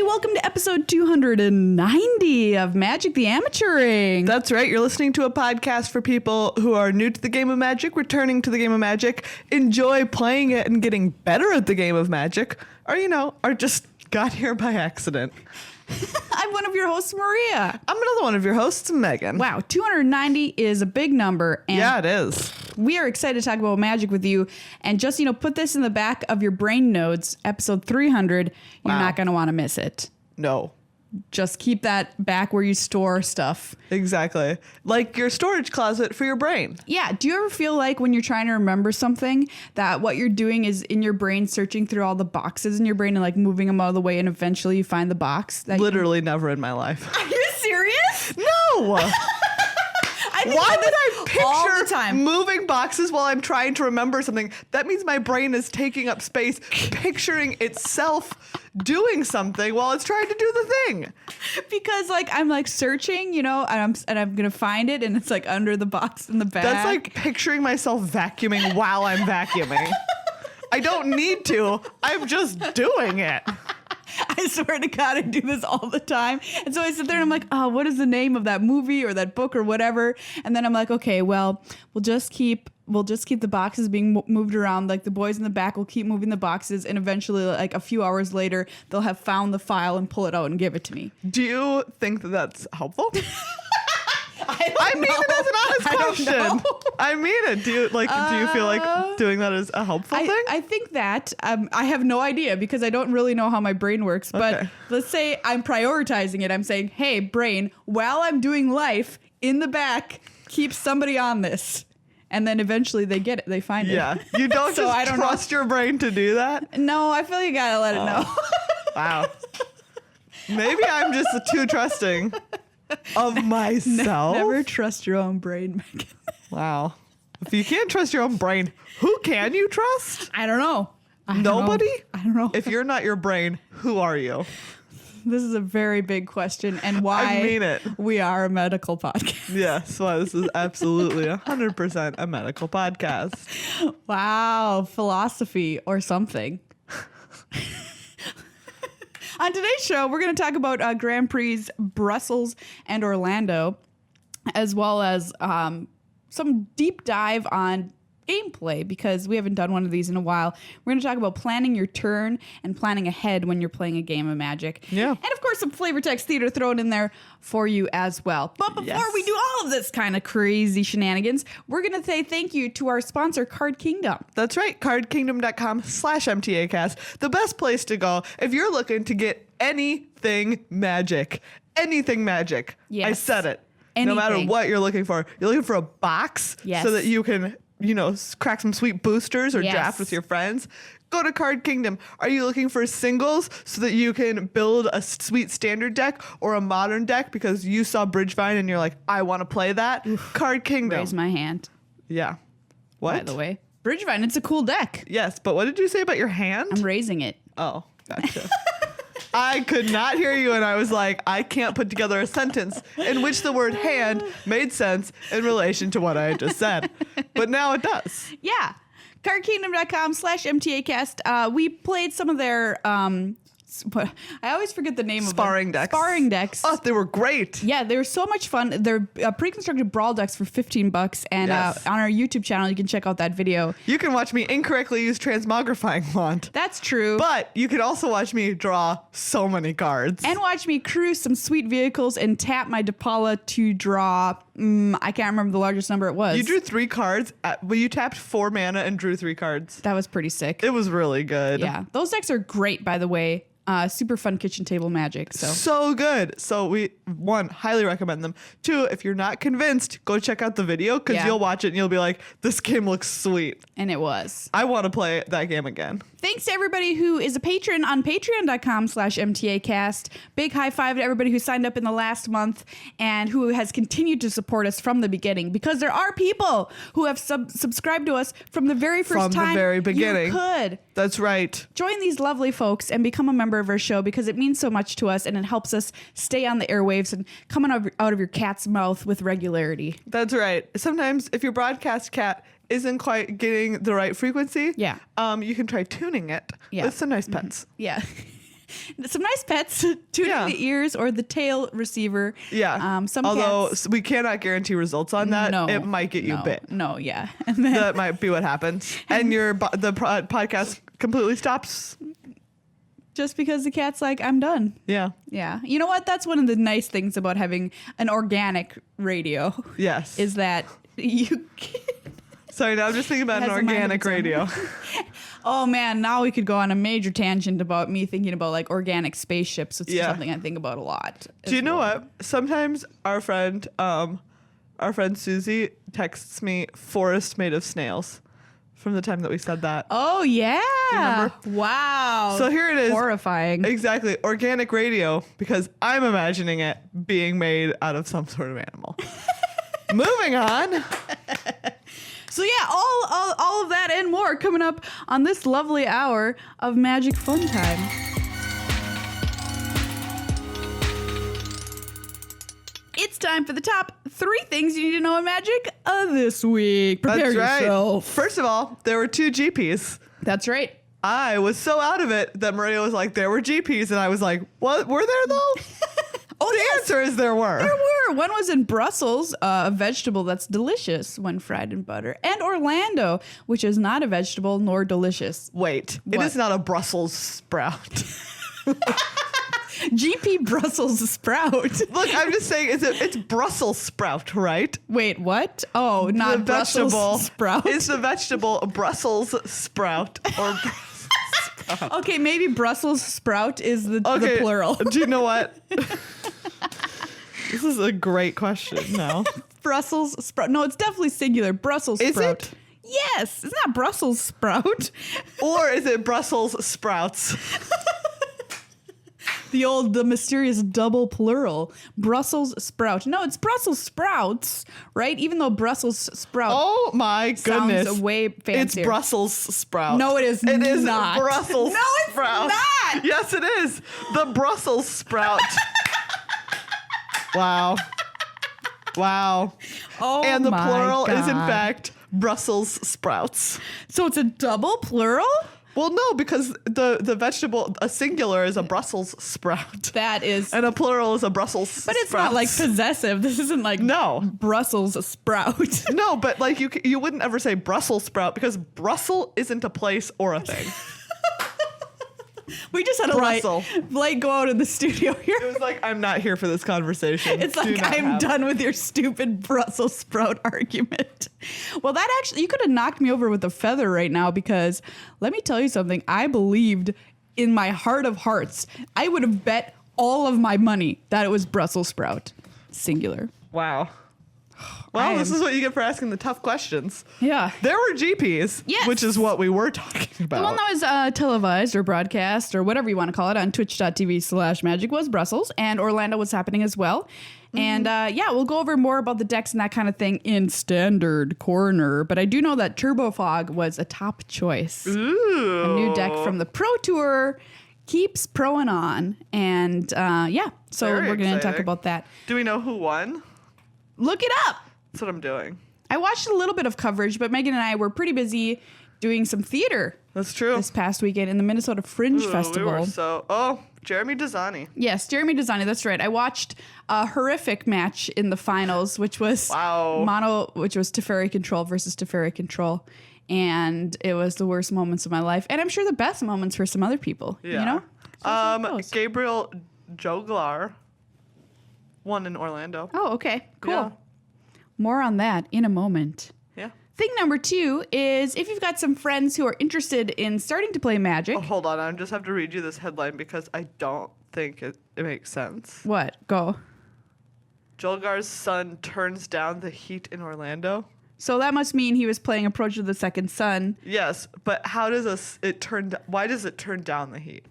welcome to episode 290 of Magic the Amateuring. That's right. You're listening to a podcast for people who are new to the game of Magic, returning to the game of Magic, enjoy playing it and getting better at the game of Magic, or, are just got here by accident. I'm one of your hosts, Maria. I'm another one of your hosts, Megan. Wow, 290 is a big number. And yeah, it is. We are excited to talk about Magic with you. And just, put this in the back of your brain nodes, episode 300. You're not going to want to miss it. No. Just keep that back where you store stuff. Exactly. Like your storage closet for your brain. Yeah. Do you ever feel like when you're trying to remember something that what you're doing is in your brain searching through all the boxes in your brain and like moving them out of the way and eventually you find the box? That Literally never in my life. Are you serious? No. Why would I picture moving boxes while I'm trying to remember something? That means my brain is taking up space, picturing itself doing something while it's trying to do the thing. Because I'm searching, and I'm gonna find it, and it's like under the box in the back. That's like picturing myself vacuuming while I'm vacuuming. I don't need to. I'm just doing it. I swear to God, I do this all the time. And so I sit there and I'm like, oh, what is the name of that movie or that book or whatever? And then I'm like, okay, well, we'll just keep the boxes being moved around. Like the boys in the back will keep moving the boxes. And eventually, like a few hours later, they'll have found the file and pull it out and give it to me. Do you think that that's helpful? I mean it as an honest question. I mean it. Do you feel like doing that is a helpful thing? I think that I have no idea because I don't really know how my brain works. But okay. Let's say I'm prioritizing it. I'm saying, hey, brain, while I'm doing life in the back, keep somebody on this. And then eventually they get it. They find it. Yeah. You don't so just trust your brain to do that? No, I feel you gotta let it know. Wow. Maybe I'm just too trusting of myself. Never trust your own brain, Megan. Wow. If you can't trust your own brain, who can you trust? I don't know. Nobody? I don't know. If you're not your brain, who are you? This is a very big question and why I mean it. We are a medical podcast. Yes, well, this is absolutely 100% a medical podcast. Wow, philosophy or something. On today's show, we're going to talk about Grand Prix Brussels and Orlando, as well as some deep dive on gameplay, because we haven't done one of these in a while. We're going to talk about planning your turn and planning ahead when you're playing a game of Magic. Yeah. And of course, some flavor text theater thrown in there for you as well. But before we do all of this kind of crazy shenanigans, we're going to say thank you to our sponsor, Card Kingdom. That's right. cardkingdom.com/MTAcast. The best place to go if you're looking to get anything magic. Anything magic. Yes. I said it. Anything. No matter what you're looking for. You're looking for a box so that you can crack some sweet boosters or draft with your friends. Go to Card Kingdom. Are you looking for singles so that you can build a sweet standard deck or a modern deck because you saw Bridgevine and you're like, I want to play that? Oof. Card Kingdom. Raise my hand. Yeah. What? By the way. Bridgevine, it's a cool deck. Yes, but what did you say about your hand? I'm raising it. Oh, gotcha. I could not hear you, and I was like, I can't put together a sentence in which the word hand made sense in relation to what I had just said. But now it does. Yeah. cardkingdom.com/MTAcast. We played some of their, I always forget the name Sparring of them. decks. Sparring decks. Oh, they were great. Yeah, they were so much fun. They're pre-constructed brawl decks for $15. And on our YouTube channel, you can check out that video. You can watch me incorrectly use Transmogrifying Wand. That's true. But you can also watch me draw so many cards. And watch me cruise some sweet vehicles and tap my Depala to draw, I can't remember the largest number it was. You drew 3 cards, but you tapped 4 mana and drew 3 cards. That was pretty sick. It was really good. Yeah, those decks are great, by the way. Super fun kitchen table magic. So good. So we, 1, highly recommend them. 2, if you're not convinced, go check out the video because you'll watch it and you'll be like, this game looks sweet. And it was. I want to play that game again. Thanks to everybody who is a patron on patreon.com/MTAcast. Big high five to everybody who signed up in the last month and who has continued to support us from the beginning, because there are people who have subscribed to us from the very first time. From the very beginning. You could. That's right. Join these lovely folks and become a member of our show, because it means so much to us and it helps us stay on the airwaves and coming out of your cat's mouth with regularity. That's right. Sometimes if your broadcast cat isn't quite getting the right frequency, you can try tuning it with some nice pets. Yeah. Some nice pets, tuning the ears or the tail receiver. Yeah. Some Although cats, we cannot guarantee results on that. No, it might get you bit. No, yeah. And then, That might be what happens. And the podcast completely stops. just because the cat's like, I'm done. Yeah. Yeah. You know what? That's one of the nice things about having an organic radio. Yes. Is that you Sorry, now I'm just thinking about an has a mind of organic its own. radio. Oh man, now we could go on a major tangent about me thinking about like organic spaceships, which is Yeah. something I think about a lot. Do you know what? Sometimes our friend Susie texts me forest made of snails from the time that we said that. Oh yeah. remember? Wow. So here it is. Horrifying. Exactly. Organic radio, because I'm imagining it being made out of some sort of animal. Moving on. So yeah, all of that and more coming up on this lovely hour of Magic Fun Time. It's time for the top 3 things you need to know in Magic this week. Prepare That's right. yourself. First of all, there were 2 GPs. That's right. I was so out of it that Maria was like, there were GPs. And I was like, what? Were there though? The answer is there were. There were. One was in Brussels, a vegetable that's delicious when fried in butter. And Orlando, which is not a vegetable nor delicious. Wait, What? it is not a Brussels sprout. GP Brussels sprout. Look, I'm just saying it's Brussels sprout, right? Wait, what? Oh, not The Brussels vegetable sprout. is the vegetable Brussels sprout or Okay, maybe Brussels sprout is the plural. Do you know what? This is a great question now. Brussels sprout. No, it's definitely singular. Brussels Is sprout. it? Yes, it's not Brussels sprout. Or is it Brussels sprouts? The mysterious double plural. Brussels sprout. No, it's Brussels sprouts, right? Even though Brussels sprout Oh my goodness. sounds way fancier. It's Brussels sprout. No, it is It is not. Brussels No, it's sprout. not. Yes, it is. The Brussels sprout. Wow. Wow. Oh, And the my plural is in God. fact Brussels sprouts. So it's a double plural? Well, no, because the vegetable, a singular is a Brussels sprout. That is. And a plural is a Brussels But it's not like possessive. This isn't like No. Brussels sprout. No, but like you wouldn't ever say Brussels sprout because Brussels isn't a place or a thing. We just had a Brussels. light go out in the studio here. It was like, I'm not here for this conversation. It's Do like, not I'm have- done with your stupid Brussels sprout argument. Well, that actually, you could have knocked me over with a feather right now because let me tell you something. I believed in my heart of hearts, I would have bet all of my money that it was Brussels sprout. Singular. Wow. I Well, this am- is what you get for asking the tough questions. Yeah. There were GPs, Yes. which is what we were talking about. The one that was televised or broadcast or whatever you want to call it on twitch.tv/magic was Brussels, and Orlando was happening as well. And yeah, we'll go over more about the decks and that kind of thing in Standard Corner. But I do know that Turbo Fog was a top choice. Ooh. A new deck from the Pro Tour keeps proing on. And yeah, so Very we're going to talk exciting. about that. Do we know who won? Look it up. That's what I'm doing. I watched a little bit of coverage, but Megan and I were pretty busy doing some theater That's true. this past weekend in the Minnesota Fringe Ooh, Festival. We were Jeremy Desani. Yes, Jeremy Desani, that's right. I watched a horrific match in the finals, which was which was Teferi Control versus Teferi Control. And it was the worst moments of my life. And I'm sure the best moments for some other people. Yeah. You know? So how it goes. Gabriel Joglar won in Orlando. Oh, okay. Cool. Yeah. More on that in a moment. Yeah. Thing number 2 is if you've got some friends who are interested in starting to play Magic. Oh, hold on. I just have to read you this headline because I don't think it makes sense. What? Go. Jolgar's son turns down the heat in Orlando. So that must mean he was playing Approach of the Second Sun. Yes, but how does why does it turn down the heat?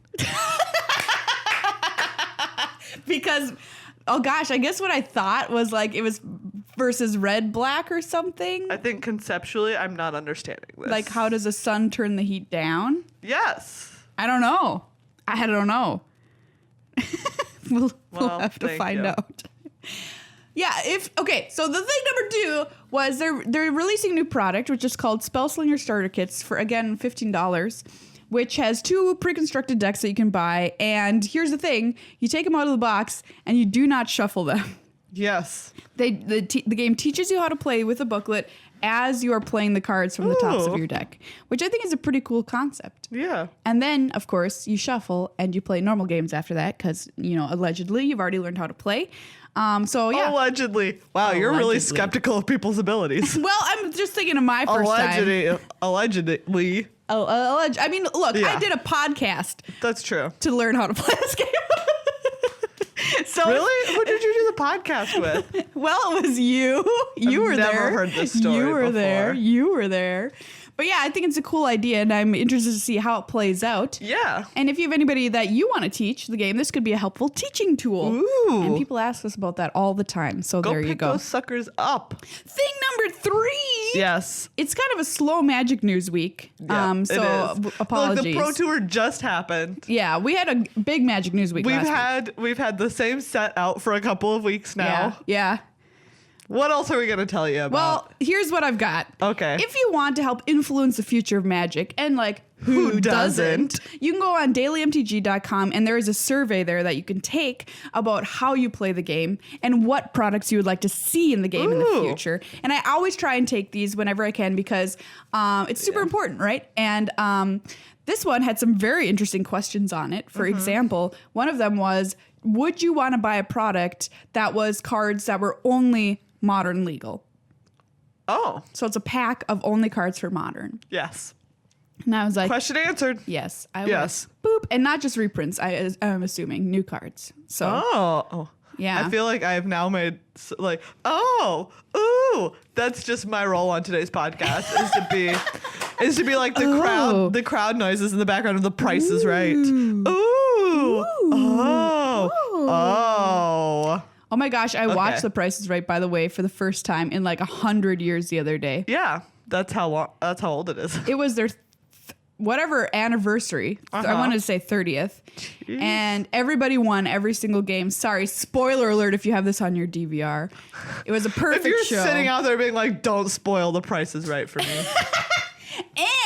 Because, oh gosh, I guess what I thought was like it was versus red black or something. I think conceptually I'm not understanding this. Like, how does a sun turn the heat down? Yes. I don't know. I don't know. we'll Well, have to thank find you. out. Yeah, so the thing number 2 was they're releasing a new product, which is called Spellslinger Starter Kits for, again, $15, which has 2 pre-constructed decks that you can buy. And here's the thing. You take them out of the box and you do not shuffle them. Yes. The game teaches you how to play with a booklet as you are playing the cards from the tops of your deck, which I think is a pretty cool concept. Yeah. And then, of course, you shuffle and you play normal games after that because, allegedly you've already learned how to play. So, yeah. Allegedly. Wow, you're really skeptical of people's abilities. Well, I'm just thinking of my first time. Allegedly. I mean, look, I did a podcast. That's true. To learn how to play this game. So really? Who did you do the podcast with? Well, it was you. You were there. I've never heard this story You were before. there. You were there. But yeah, I think it's a cool idea, and I'm interested to see how it plays out. Yeah. And if you have anybody that you want to teach the game, this could be a helpful teaching tool. Ooh. And people ask us about that all the time. So there you go. Go pick those suckers up. Thing number 3. Yes. It's kind of a slow Magic News week. Yeah, it is. Apologies. Look, the Pro Tour just happened. Yeah, we had a big Magic News week last week. We've had the same set out for a couple of weeks now. Yeah. What else are we going to tell you about? Well, here's what I've got. Okay. If you want to help influence the future of Magic, and who doesn't, you can go on dailymtg.com and there is a survey there that you can take about how you play the game and what products you would like to see in the game in the future. And I always try and take these whenever I can because it's super important, right? And this one had some very interesting questions on it. For example, one of them was, would you want to buy a product that was cards that were only Modern legal? Oh. So it's a pack of only cards for Modern. Yes. And I was like... Question answered. Yes. Yes. Boop. And not just reprints, I'm assuming. New cards. So... Oh. Yeah. I feel like I have now made that's just my role on today's podcast is to be like the crowd noises in the background of The Price is Right. Ooh. Oh. Oh my gosh, I watched The Price is Right, by the way, for the first time in 100 years the other day. Yeah, that's how old it is. It was their whatever anniversary. I wanted to say 30th. Jeez. And everybody won every single game. Sorry, spoiler alert if you have this on your DVR. It was a perfect show. If you're sitting out there being like, don't spoil The Price is Right for me.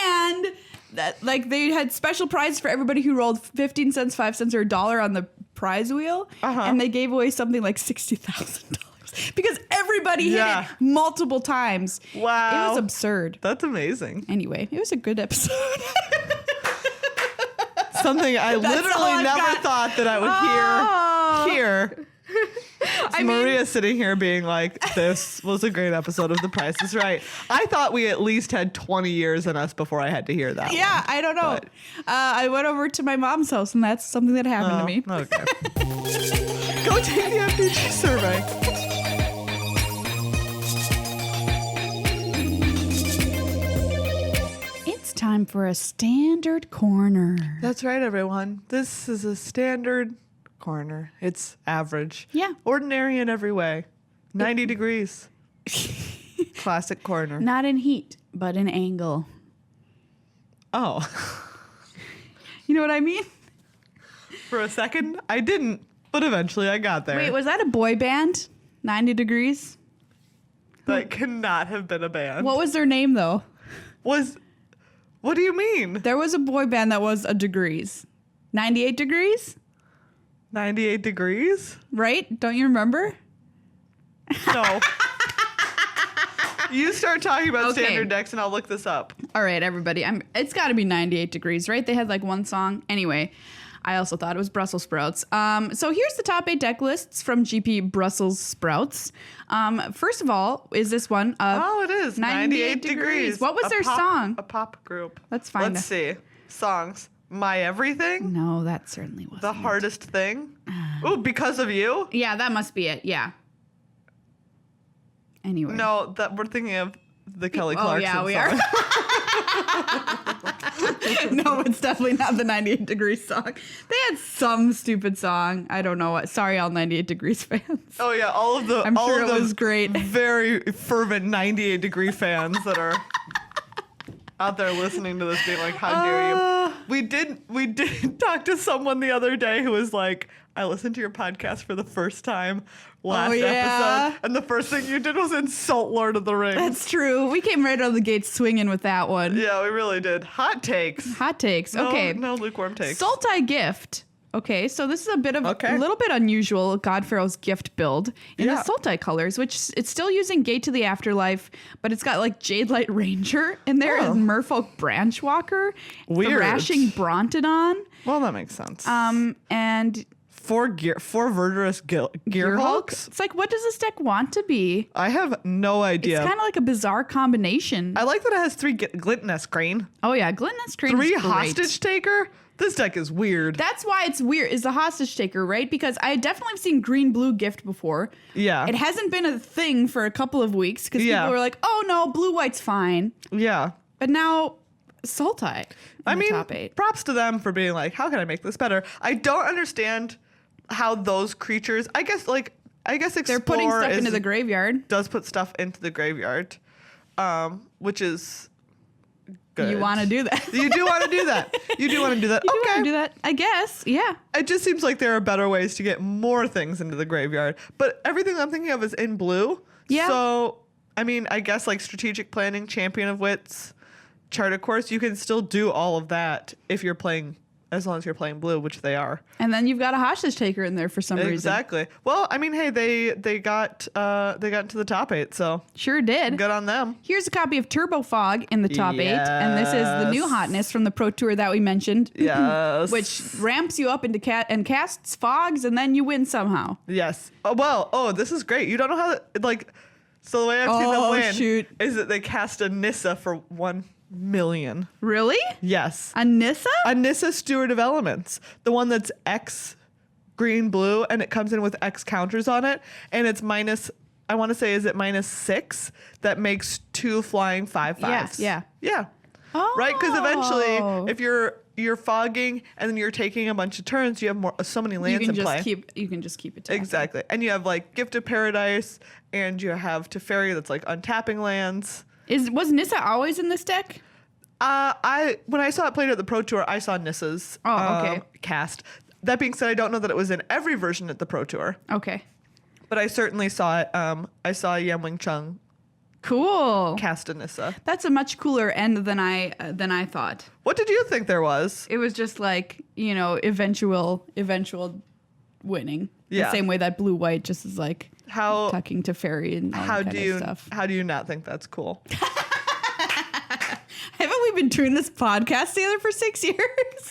And that they had special prizes for everybody who rolled 15 cents, 5 cents, or $1 on the prize wheel. And they gave away something like $60,000 because everybody hit it multiple times. Wow. It was absurd. That's amazing. Anyway, it was a good episode. Something I literally never thought that I would hear. Maria sitting here being like, this was a great episode of The Price is Right. I thought we at least had 20 years in us before I had to hear that. Yeah, I don't know. I went over to my mom's house and that's something that happened to me. Okay. Go take the MTG survey. It's time for a standard corner. That's right, everyone. This is a standard corner. It's average. Yeah. Ordinary in every way. 90 degrees. Classic corner. Not in heat, but in angle. Oh. You know what I mean? For a second, I didn't, but eventually I got there. Wait, was that a boy band? 90 degrees? That cannot have been a band. What was their name, though? What do you mean? There was a boy band that was a degrees. 98 degrees? 98 degrees? Right? Don't you remember? No. You start talking about standard decks and I'll look this up. All right, everybody. It's got to be 98 degrees, right? They had one song. Anyway, I also thought it was Brussels sprouts. So here's the top 8 deck lists from GP Brussels sprouts. First of all, is this one of it is 98 degrees. What was their song? A pop group. Let's find Let's see. Songs. My Everything? No, that certainly wasn't. The Hardest Thing? Ooh, Because of You? Yeah, that must be it. Yeah. Anyway. No, that we're thinking of the Kelly Clarkson song. Oh, yeah, we are. No, it's definitely not the 98 Degrees song. They had some stupid song. I don't know what. Sorry, all 98 Degrees fans. Oh, yeah, all of the I'm sure it was great. Very fervent 98 Degree fans that are out there listening to this being like, how dare you? We did talk to someone the other day who was like, I listened to your podcast for the first time last episode, and the first thing you did was insult Lord of the Rings. That's true. We came right out of the gate swinging with that one. Yeah, we really did. Hot takes. Hot takes. No, okay. No lukewarm takes. Sultai gift. Okay, so this is a little bit unusual Godfarrow's gift build in the Sultai colors, which it's still using Gate to the Afterlife, but it's got like Jade Light Ranger in there, and Merfolk Branchwalker, Thrashing Brontodon. Well, that makes sense. And four verdurous gear hulks. It's like, what does this deck want to be? I have no idea. It's kind of like a bizarre combination. I like that it has 3 Glintiness Crane. Oh yeah, Glintiness Crane. 3 is great. Hostage Taker. This deck is weird. That's why it's weird, is the Hostage Taker, right? Because I definitely have seen green-blue gift before. Yeah. It hasn't been a thing for a couple of weeks because people were like, oh no, blue-white's fine. Yeah. But now, Sultai. I mean, top 8. props to them for being like, how can I make this better? I don't understand how those creatures, I guess Explore they're putting stuff into the graveyard. Does put stuff into the graveyard, which is good. You want to do that. You do want to do that. You do want to do that. You do want to do that, I guess. Yeah. It just seems like there are better ways to get more things into the graveyard. But everything I'm thinking of is in blue. Yeah. So, I mean, I guess like strategic planning, Champion of Wits, Charted Course, you can still do all of that if you're playing, as long as you're playing blue, which they are. And then you've got a Hostage Taker in there for some reason. Exactly. Well, I mean, hey, they got into the top 8, so sure did. Good on them. Here's a copy of Turbo Fog in the top 8, and this is the new hotness from the Pro Tour that we mentioned. Yes. Which ramps you up into and casts fogs, and then you win somehow. Yes. Oh, this is great. You don't know how so the way I've seen them win is that they cast a Nissa for 1 million. Really? Yes. A Nissa? A Nissa Steward of Elements. The one that's X green blue, and it comes in with X counters on it, and it's minus, I want to say, is it -6 that makes 2 flying 5/5s? Yeah. Oh. Right? Because eventually, if you're fogging and then you're taking a bunch of turns, you have so many lands in play. You can just keep attacking. Exactly. And you have like Gift of Paradise, and you have Teferi that's like untapping lands. Was Nissa always in this deck? When I saw it played at the Pro Tour, I saw Nissa's cast. That being said, I don't know that it was in every version at the Pro Tour. Okay. But I certainly saw it. I saw Yan Wing Chung cool cast a Nissa. That's a much cooler end than I thought. What did you think there was? It was just like, eventual winning. Yeah. The same way that blue-white just is like tucking to fairy and all that kind of stuff. How do you not think that's cool? Haven't we been doing this podcast together for 6 years?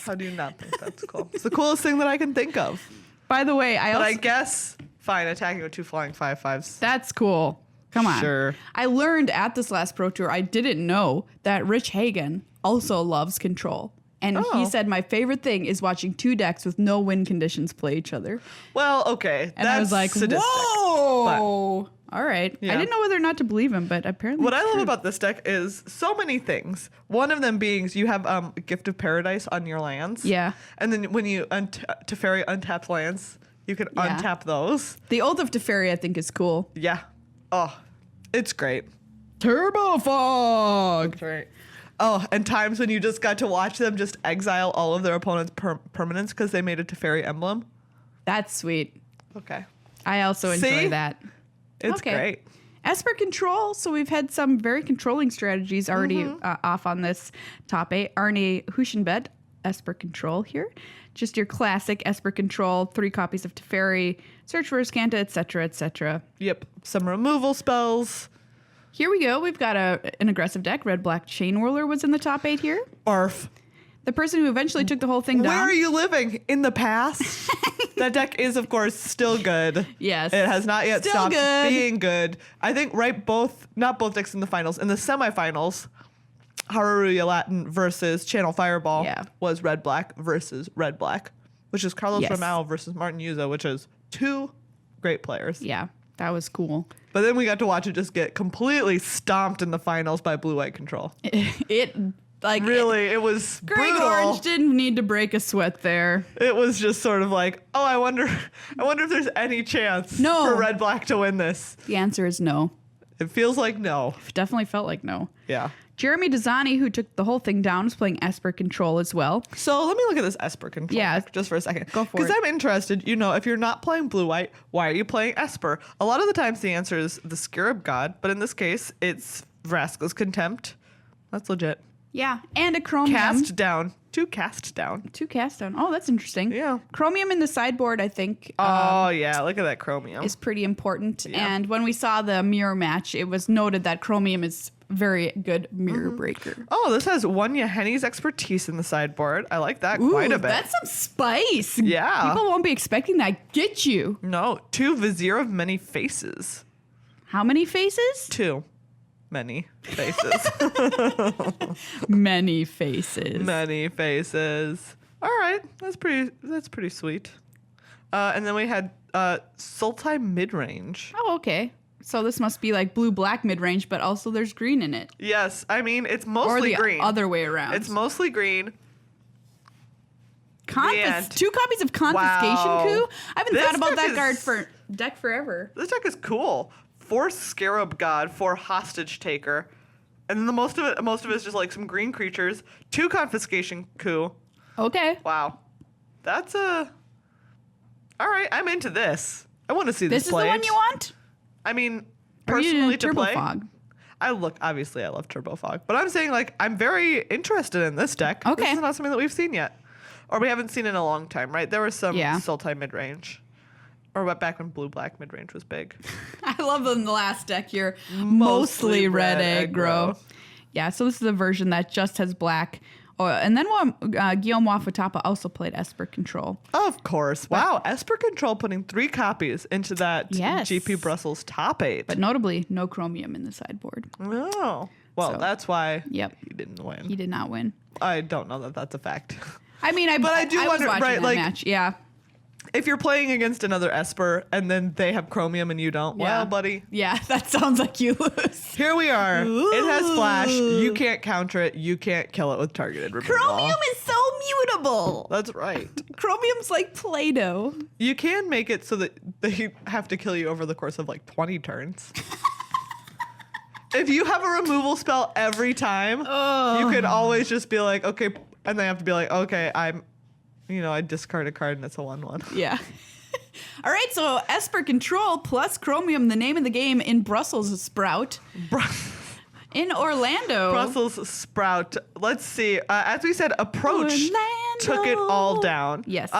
How do you not think that's cool? It's the coolest thing that I can think of. By the way, I guess, fine, attacking with 2 flying 5/5s. That's cool. Come on. Sure. I learned at this last Pro Tour, I didn't know that Rich Hagan also loves control. And he said my favorite thing is watching 2 decks with no win conditions play each other. Well, okay. And I was like, sadistic, whoa. All right. Yeah. I didn't know whether or not to believe him, but apparently what I love true. about this deck is so many things. One of them being you have Gift of Paradise on your lands. Yeah. And then when you Teferi untapped lands, you can untap those. The Oath of Teferi, I think, is cool. Yeah. Oh, it's great. Turbo Fog. That's right. Oh, and times when you just got to watch them just exile all of their opponent's permanents because they made a Teferi emblem. That's sweet. Okay. I also enjoy that. It's great. Esper Control. So we've had some very controlling strategies already off on this top 8. Arne Huschenbed, Esper Control here. Just your classic Esper Control, 3 copies of Teferi, search for Azcanta, etc., etc. Yep. Some removal spells. Here we go. We've got an aggressive deck. Red Black Chain Whirler was in the top 8 here. Barf. The person who eventually took the whole thing down. Where are you living? In the past? That deck is, of course, still good. Yes. It has not yet stopped being good. I think not both decks in the finals. In the semifinals, Haruruya Latin versus Channel Fireball was Red Black versus Red Black, which is Carlos Ramao versus Martin Yuzo, which is 2 great players. Yeah, that was cool. But then we got to watch it just get completely stomped in the finals by Blue-White Control. It was Greg brutal. Orange didn't need to break a sweat there. It was just sort of like, oh, I wonder if there's any chance for Red Black to win this. The answer is no. It feels like no. Definitely felt like no. Yeah. Jeremy Desani, who took the whole thing down, is playing Esper Control as well. So let me look at this Esper Control deck just for a second. Go for it. Because I'm interested, if you're not playing blue-white, why are you playing Esper? A lot of the times the answer is the Scarab God, but in this case, it's Vraska's Contempt. That's legit. Yeah, and a Chromium. Cast down. 2 cast down. 2 cast down. Oh, that's interesting. Yeah. Chromium in the sideboard, I think. Oh, yeah. Look at that Chromium. Is pretty important. Yeah. And when we saw the mirror match, it was noted that Chromium is very good mirror breaker. Oh, this has Wanya Henny's expertise in the sideboard. I like that quite a bit. That's some spice. Yeah. People won't be expecting that. Get you. No. 2 Vizier of Many Faces. How many faces? 2. Many faces. Many faces. Many faces. All right, that's pretty sweet. And then we had Sultai Midrange. Oh, okay. So this must be like blue-black mid-range, but also there's green in it. Yes, I mean it's Or mostly the green. other way around. It's mostly green. 2 copies of Confiscation Wow. Coup? I haven't This thought about deck that is- deck forever. This deck is cool. 4 Scarab God, 4 Hostage Taker, and then the most of it is just like some green creatures. 2 Confiscation Coup. Okay. Wow, that's a. All right, I'm into this. I want to see this This is played. the one you want? I mean, Or are you personally doing to Turbo play. Fog? Obviously I love Turbo Fog, but I'm saying like I'm very interested in this deck. Okay. This is not something that we've seen yet, or we haven't seen in a long time, right? There was some Yeah. Sultai midrange, or back when blue-black midrange was big. I love them. The last deck here, mostly red aggro. Yeah, so this is a version that just has black. Oh, and then Guillaume Wafutapa also played Esper Control. Of course. Wow, Esper Control putting 3 copies into that Yes. GP Brussels top 8. But notably, no Chromium in the sideboard. Oh, well, So, that's why yep. he didn't win. He did not win. I don't know that that's a fact. I mean, I do was wonder, watching right, that like- match. Yeah. If you're playing against another Esper and then they have Chromium and you don't, Yeah. well, buddy, Yeah, that sounds like you lose. here we are. It has flash. You can't counter it. You can't kill it with targeted removal. Chromium is so mutable. That's right. Chromium's like Play-Doh. You can make it so that they have to kill you over the course of like 20 turns. If you have a removal spell every time, you could always just be like, okay, and they have to be like, okay, I discard a card and it's a 1/1. Yeah. All right, so Esper Control plus Chromium, the name of the game in Brussels Sprout. In Orlando. Brussels Sprout. Let's see. As we said, Approach Orlando. took it all down. Yes.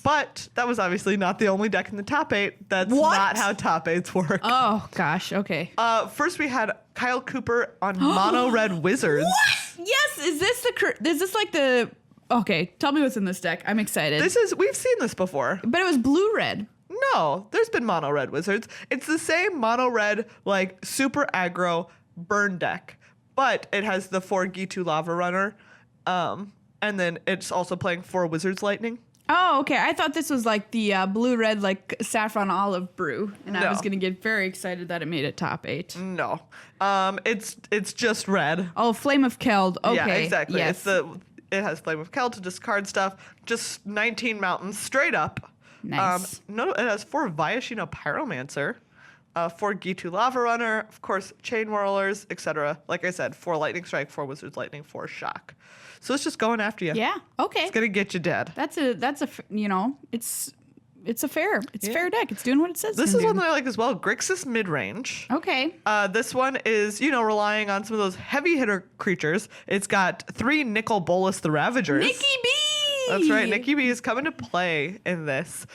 But that was obviously not the only deck in the top 8. That's What? not how top 8s work. Oh, gosh. Okay. First, we had Kyle Cooper on Mono Red Wizards. What? Yes. Is this like the... Okay, tell me what's in this deck. I'm excited. We've seen this before. But it was blue-red. No, there's been Mono Red Wizards. It's the same Mono Red, like super aggro burn deck, but it has the 4 Gitu Lava Runner, and then it's also playing 4 Wizards Lightning. Oh, okay. I thought this was like the blue-red, like saffron olive brew, and I No. was gonna get very excited that it made it top 8. No, it's just red. Oh, Flame of Keld. Okay. Yeah, exactly. Yes. It has Flame of Kel to discard stuff. Just 19 mountains straight up. Nice. No, it has 4 Viashino Pyromancer, 4 Gitu Lava Runner, of course, Chain Whirlers, etc. Like I said, 4 Lightning Strike, 4 Wizards Lightning, 4 Shock. So it's just going after you. Yeah. Okay. It's gonna get you dead. It's a fair deck. It's doing what it says. This it's is gonna one that I like as well. Grixis Midrange. do. Okay. This one is, relying on some of those heavy hitter creatures. It's got 3 Nicol Bolas the Ravagers. Nikki B. That's right. Nikki B is coming to play in this.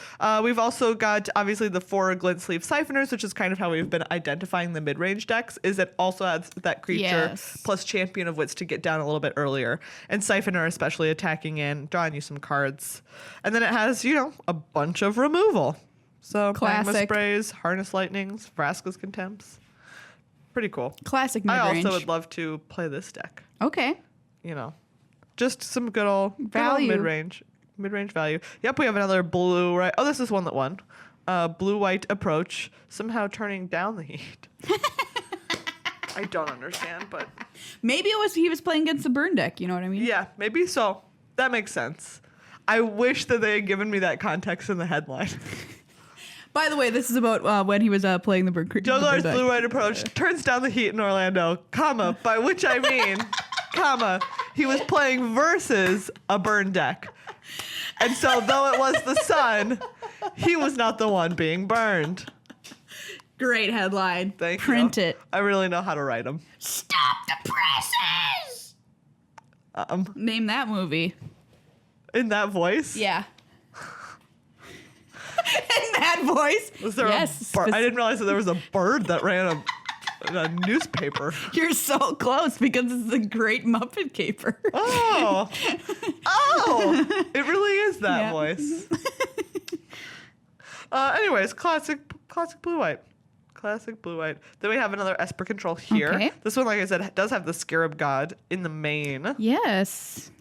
We've also got, obviously, the 4 Glint Sleeve Siphoners, which is kind of how we've been identifying the mid-range decks, is it also adds that creature Yes. plus Champion of Wits to get down a little bit earlier. And Siphoner especially attacking in, drawing you some cards. And then it has, a bunch of removal. So Magma Classic. Sprays, Harness Lightnings, Vraska's Contempts. Pretty cool. Classic I mid-range. also would love to play this deck. Okay. Just some good old Value. mid-range value. Yep, we have another blue, right? Oh, this is one that won. Blue-white Approach, somehow turning down the heat. I don't understand, but Maybe he was playing against the burn deck. You know what I mean? yeah, maybe so. That makes sense. I wish that they had given me that context in the headline. By the way, this is about when he was playing the Burn Creek. Juggler's Blue White approach turns down the heat in Orlando, comma, by which I mean, comma, he was playing versus a burn deck. And so though it was the sun, he was not the one being burned. Great headline. Thank you. Print it. I really know how to write them. Stop the presses! Name that movie. In that voice? Yeah. In that voice? Was there yes. I didn't realize that there was a bird that ran a newspaper. You're so close because it's a great Muppet caper. Oh. Oh. It really is that voice. Anyways, classic Blue White. Classic Blue White. Then we have another Esper control here. Okay. This one, like I said, does have the Scarab God in the main. Yes.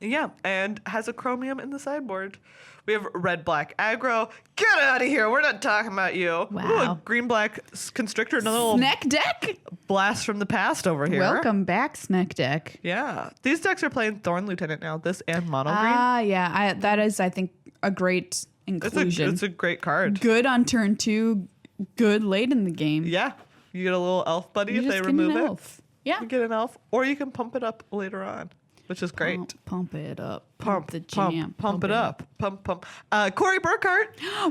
Yeah, and has a chromium in the sideboard. We have red-black aggro. Get out of here. We're not talking about you. Wow. Ooh, a green-black constrictor. Another little Snack deck. blast from the past over here. Welcome back, Snack deck. Yeah. These decks are playing Thorn Lieutenant now. This and mono green. Yeah. That is, I think, a great inclusion. It's a great card. Good on turn 2. Good late in the game. Yeah. You get a little elf buddy You if they just remove get an it. elf. Yeah. You get an elf. Or you can pump it up later on, which is great. Pump it up. Pump the jam. Pump it up. Pump. Corey Burkhart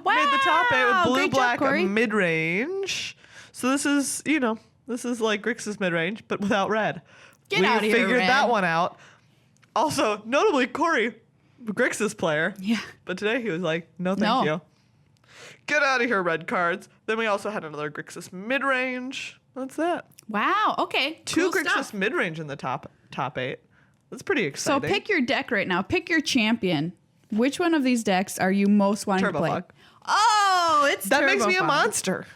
wow. made the top 8 with blue-black job, mid-range. So this is, this is like Grixis mid-range, but without red. Get out of here, We figured Red. that one out. Also, notably, Corey, Grixis player. Yeah. But today he was like, no, thank you. Get out of here, red cards. Then we also had another Grixis mid-range. That's that. Wow. Okay. Two cool Grixis stuff. mid-range in the top 8. That's pretty exciting. So pick your deck right now. Pick your champion. Which one of these decks are you most wanting to play? Turbofog. Oh, it's That makes me a Turbofog. monster.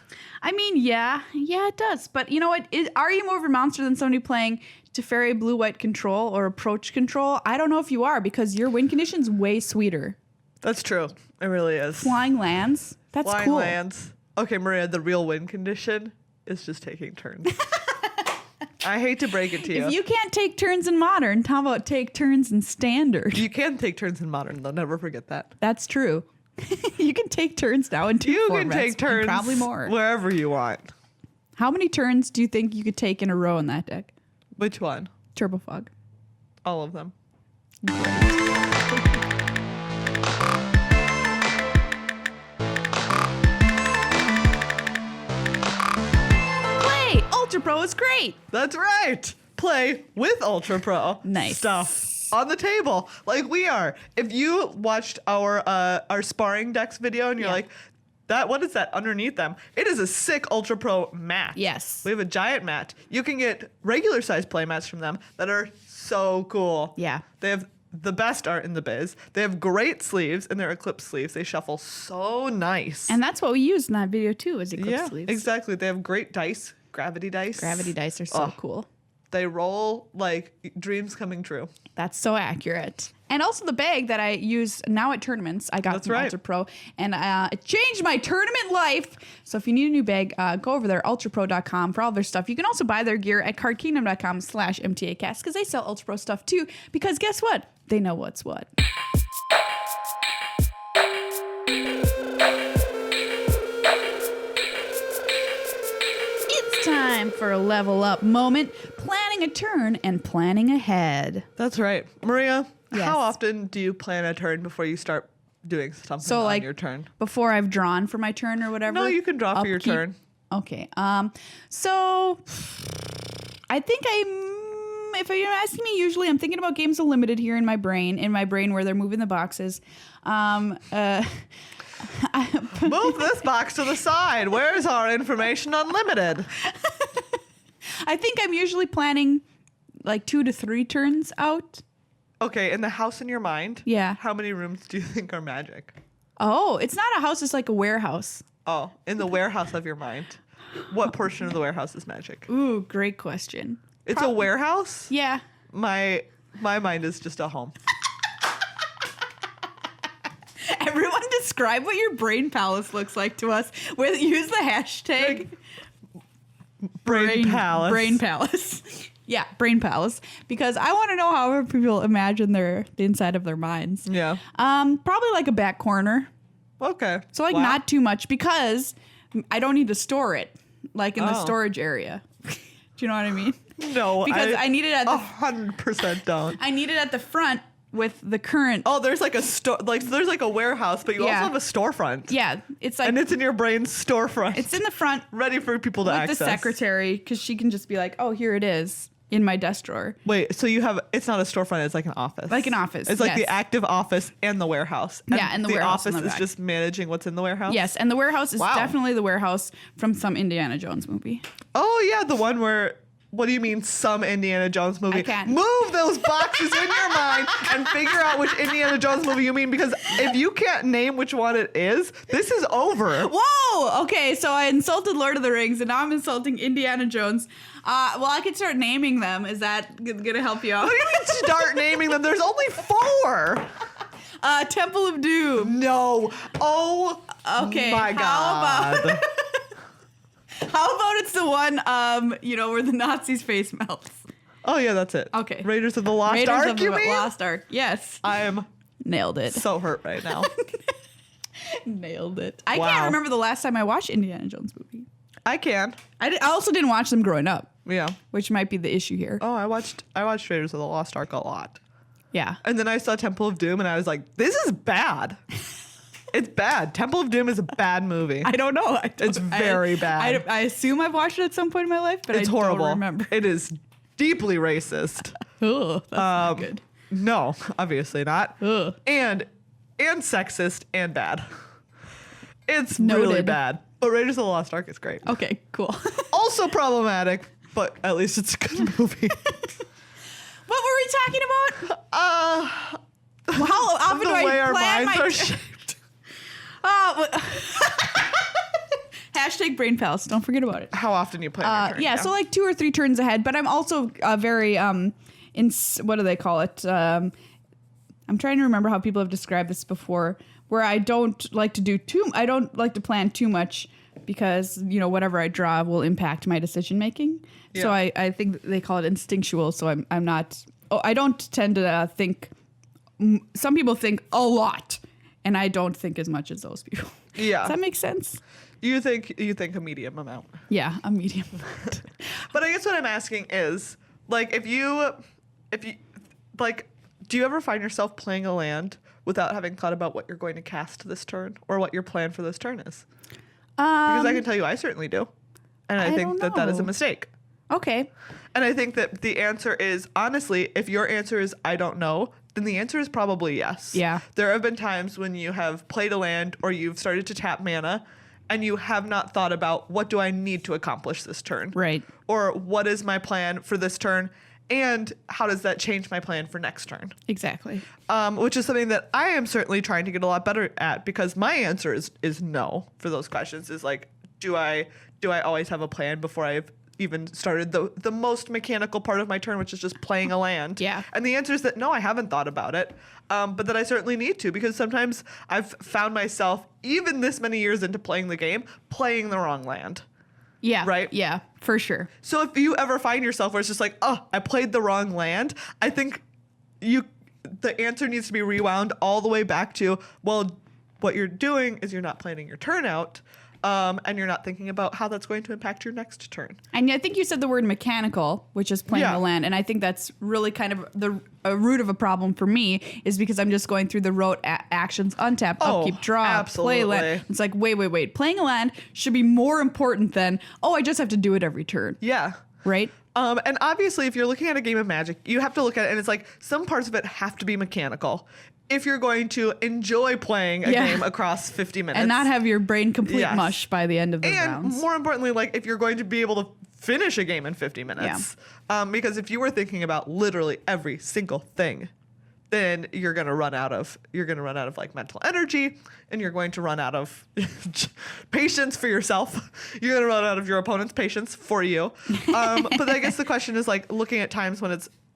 I mean, yeah, it does. But you know what? Are you more of a monster than somebody playing Teferi blue-white control or approach control? I don't know if you are because your win condition's way sweeter. That's true. It really is. Flying lands. That's Flying cool. lands. Okay, Maria, the real win condition is just taking turns. I hate to break it to you. If you can't take turns in modern, how about take turns in standard? You can take turns in modern, though. Never forget that. That's true. You can take turns now in 2 You formats, can take turns and probably more. wherever you want. How many turns do you think you could take in a row in that deck? Which one? Turbofog. All of them. Ultra Pro is great. That's right. Play with Ultra Pro. Nice stuff on the table, like we are. If you watched our sparring decks video and you're like, what is that underneath them? It is a sick Ultra Pro mat. Yes. We have a giant mat. You can get regular size play mats from them that are so cool. Yeah. They have the best art in the biz. They have great sleeves, and they're Eclipse sleeves. They shuffle so nice. And that's what we used in that video too, is Eclipse sleeves. Exactly. They have great dice. Gravity dice. Gravity dice are so cool. They roll like dreams coming true. That's so accurate. And also the bag that I use now at tournaments, I got from Ultra Pro, and it changed my tournament life. So if you need a new bag, go over there, ultrapro.com for all their stuff. You can also buy their gear at cardkingdom.com/MTAcast because they sell Ultra Pro stuff too. Because guess what? They know what's what. Time for a level up moment, planning a turn and planning ahead. That's right. Maria, Yes. How often do you plan a turn before you start doing something on your turn? Before I've drawn for my turn or whatever? No, you can draw for your turn. Okay. So I think if you're asking me, usually I'm thinking about Games Unlimited here in my brain where they're moving the boxes. Move this box to the side. Where's our information unlimited? I think I'm usually planning like 2 to 3 turns out. Okay, in the house in your mind? Yeah. How many rooms do you think are magic? Oh, it's not a house, it's like a warehouse. Oh, in the warehouse of your mind. What portion of the warehouse is magic? Ooh, great question. It's a warehouse? Yeah. My mind is just a home. Everyone describe what your brain palace looks like to us. Use the hashtag Brain palace. Brain palace. Yeah, brain palace. Because I want to know how people imagine the inside of their minds. Yeah. Probably like a back corner. Okay. So like not too much because I don't need to store it like in the storage area. Do you know what I mean? No, because I need it at 100% don't. I need it at the front with the current. Oh, there's like a store, like there's like a warehouse, but you also have a storefront. Yeah, it's like, and it's in your brain's storefront. It's in the front, ready for people to access. The secretary, because she can just be like, "Oh, here it is in my desk drawer." Wait, so you have? It's not a storefront; it's like an office. Like an office. It's like the active office and the warehouse. And and the warehouse. The office is just managing what's in the warehouse. Yes, and the warehouse is definitely the warehouse from some Indiana Jones movie. Oh yeah, the one where. What do you mean, some Indiana Jones movie? I can't. Move those boxes in your mind and figure out which Indiana Jones movie you mean, because if you can't name which one it is, this is over. Whoa! Okay, so I insulted Lord of the Rings, and now I'm insulting Indiana Jones. Well, I could start naming them. Is that gonna help you out? What do you mean start naming them? There's only 4. Temple of Doom. No. Oh, okay. My God. How about it's the one, where the Nazi's face melts? Oh, yeah, that's it. Okay. Raiders of the Lost Raiders Ark, of the you mean? Lost Ark, yes. I am nailed it. so hurt right now. Nailed it. I can't remember the last time I watched Indiana Jones movie. I can. I also didn't watch them growing up. Yeah. Which might be the issue here. Oh, I watched Raiders of the Lost Ark a lot. Yeah. And then I saw Temple of Doom, and I was like, this is bad. It's bad. Temple of Doom is a bad movie. I don't know. It's very bad. I assume I've watched it at some point in my life, but it's I horrible. don't remember. It is deeply racist. Oh, that's not good. No, obviously not. Ugh. And sexist and bad. It's Noted. really bad. But Raiders of the Lost Ark is great. Okay, cool. Also problematic, but at least it's a good movie. What were we talking about? How often do way I our plan minds my are shaped. Hashtag brain pals. Don't forget about it. How often you play your turn? Yeah, so like 2 or 3 turns ahead. But I'm also very what do they call it? I'm trying to remember how people have described this before. Where I don't like to I don't like to plan too much because whatever I draw will impact my decision making. Yeah. So I think they call it instinctual. So I'm not. I don't tend to think. Some people think a lot. And I don't think as much as those people. Yeah. Does that make sense? You think a medium amount. Yeah, a medium amount. But I guess what I'm asking is, like, if you like, do you ever find yourself playing a land without having thought about what you're going to cast this turn or what your plan for this turn is? Because I can tell you I certainly do. And I think that is a mistake. Okay. And I think that the answer is, honestly, if your answer is I don't know, then the answer is probably yes. Yeah. There have been times when you have played a land or you've started to tap mana and you have not thought about what do I need to accomplish this turn? Right. Or what is my plan for this turn? And how does that change my plan for next turn? Exactly. Which is something that I am certainly trying to get a lot better at, because my answer is no for those questions. Is like, do I always have a plan before I've even started the most mechanical part of my turn, which is just playing a land? Yeah. And the answer is that no, I haven't thought about it, but that I certainly need to, because sometimes I've found myself, even this many years into playing the game, playing the wrong land. Yeah. Right? Yeah, for sure. So if you ever find yourself where it's just like, oh, I played the wrong land, I think the answer needs to be rewound all the way back to, well, what you're doing is you're not planning your turn out. And you're not thinking about how that's going to impact your next turn. And I think you said the word mechanical, which is playing the land. And I think that's really kind of the root of a problem for me, is because I'm just going through the rote actions, untap, upkeep, draw, absolutely. play land. It's like, wait. Playing a land should be more important than, I just have to do it every turn. Yeah. Right? And obviously, if you're looking at a game of Magic, you have to look at it, and it's like some parts of it have to be mechanical if you're going to enjoy playing a game across 50 minutes. And not have your brain complete mush by the end of the rounds. And more importantly, like, if you're going to be able to finish a game in 50 minutes. Yeah. Because if you were thinking about literally every single thing, then you're going to run out of like mental energy, and you're going to run out of patience for yourself. You're going to run out of your opponent's patience for you. But I guess the question is, like, looking at times